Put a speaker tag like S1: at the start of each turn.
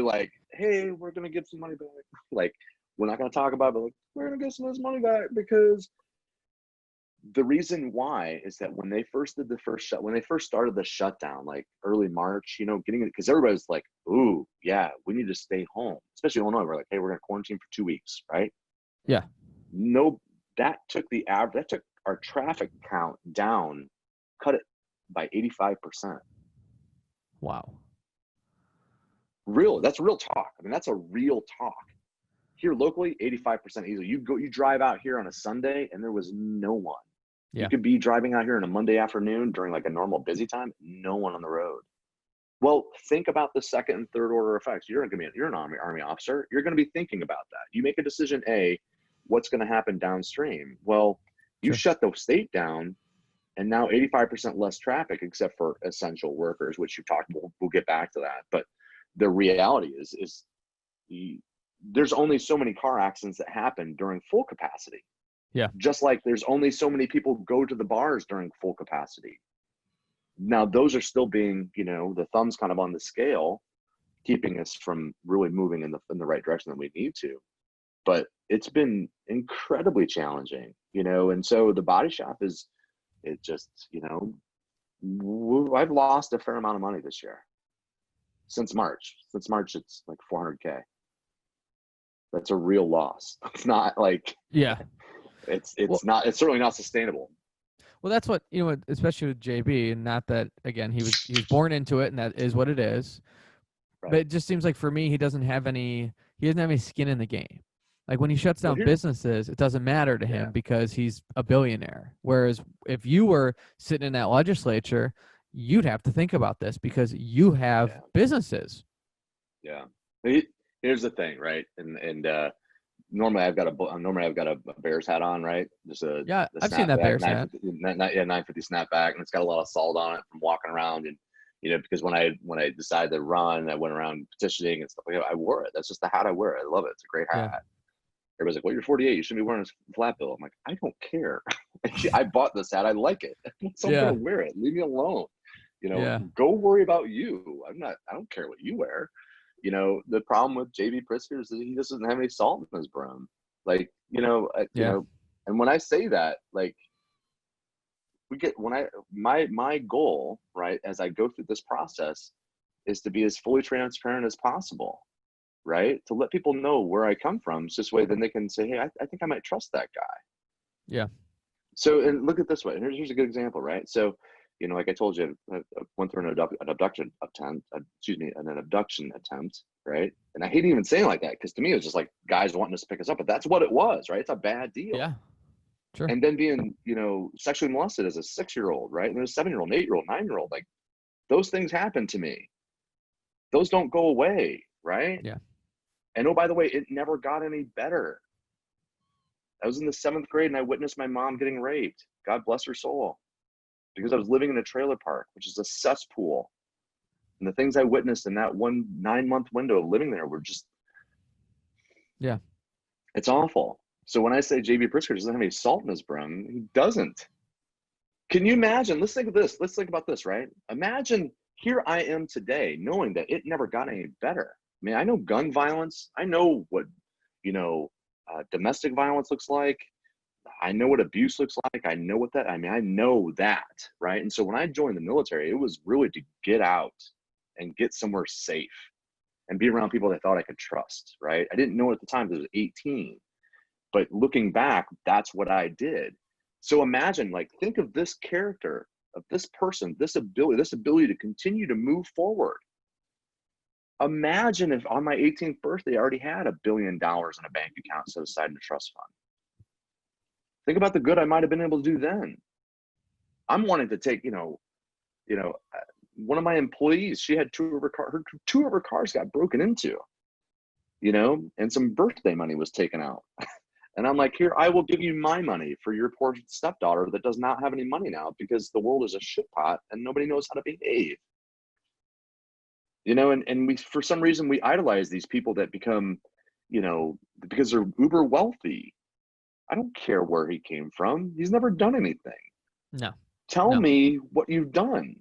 S1: like, hey, we're going to get some money back. Like, we're not going to talk about it, but like, we're going to get some of this money back, because the reason why is that when they first did when they first started the shutdown, like early March, getting it, because everybody's like, ooh, yeah, we need to stay home, especially Illinois. We're like, hey, we're going to quarantine for 2 weeks, right?
S2: Yeah.
S1: No, that took our traffic count down, cut it by 85%.
S2: Wow.
S1: That's real talk. I mean, that's a real talk. Here locally, 85% easily. You drive out here on a Sunday and there was no one.
S2: Yeah.
S1: You could be driving out here on a Monday afternoon during like a normal busy time, no one on the road. Well, think about the second and third order effects. You're an army officer. You're going to be thinking about that. You make a decision A, what's going to happen downstream? Well, you
S2: Sure.
S1: shut the state down, and now 85% less traffic, except for essential workers, which you talked. We'll get back to that. But the reality is there's only so many car accidents that happen during full capacity.
S2: Yeah.
S1: Just like there's only so many people go to the bars during full capacity. Now, those are still being, the thumb's kind of on the scale, keeping us from really moving in the right direction that we need to. But it's been incredibly challenging, and so the body shop I've lost a fair amount of money this year. Since March, it's like $400K. That's a real loss. It's not like,
S2: Yeah.
S1: it's certainly not sustainable.
S2: Well, that's what, especially with JB, and not that, again, he was born into it, and that is what it is.
S1: Right.
S2: But it just seems like for me, he doesn't have any skin in the game. Like when he shuts down businesses, it doesn't matter to him because he's a billionaire. Whereas if you were sitting in that legislature, you'd have to think about this because you have businesses.
S1: Yeah. Here's the thing, right? And normally I've got a Bears hat on, right? Just
S2: I've seen that Bears hat.
S1: 950 snapback, and it's got a lot of salt on it from walking around. And because when I decided to run, I went around petitioning and stuff like that. I wore it. That's just the hat I wear. I love it. It's a great hat.
S2: Yeah.
S1: Everybody's like, well, you're 48. You shouldn't be wearing a flat bill. I'm like, I don't care. I bought this hat. I like it. So I'm going to wear it. Leave me alone. Go worry about you. I don't care what you wear. The problem with JB Pritzker is that he just doesn't have any salt in his brim. Like, and when I say that, like, my goal, right, as I go through this process is to be as fully transparent as possible, right? To let people know where I come from. So this way, then they can say, hey, I think I might trust that guy.
S2: Yeah.
S1: So, and look at this way. And here's a good example, right? So, like I told you, I went through an abduction attempt, right? And I hate even saying like that, because to me, it was just like guys wanting us to pick us up, but that's what it was, right? It's a bad deal.
S2: Yeah. Sure.
S1: And then being, sexually molested as a 6-year-old, right? And there's a 7-year-old, 8-year-old, 9-year-old, like those things happen to me. Those don't go away, right?
S2: Yeah.
S1: And oh, by the way, it never got any better. I was in the 7th grade and I witnessed my mom getting raped. God bless her soul. Because I was living in a trailer park, which is a cesspool. And the things I witnessed in that 9-month window of living there were just, it's awful. So when I say JB Pritzker doesn't have any salt in his brim, he doesn't. Can you imagine? Let's think of this. Let's think about this, right? Imagine here I am today, knowing that it never got any better. I mean, I know gun violence. I know what, domestic violence looks like. I know what abuse looks like. I know I know that, right? And so when I joined the military, it was really to get out and get somewhere safe and be around people that I thought I could trust, right? I didn't know at the time because I was 18, but looking back, that's what I did. So imagine, like, think of this character, of this person, this ability to continue to move forward. Imagine if on my 18th birthday, I already had $1 billion in a bank account set aside in a trust fund. Think about the good I might have been able to do then. I'm wanting to take, one of my employees, she had two of her cars got broken into, and some birthday money was taken out. And I'm like, here, I will give you my money for your poor stepdaughter that does not have any money now because the world is a shit pot and nobody knows how to behave. And we, for some reason, we idolize these people that become, because they're uber wealthy. I don't care where he came from. He's never done anything.
S2: No.
S1: Tell me what you've done.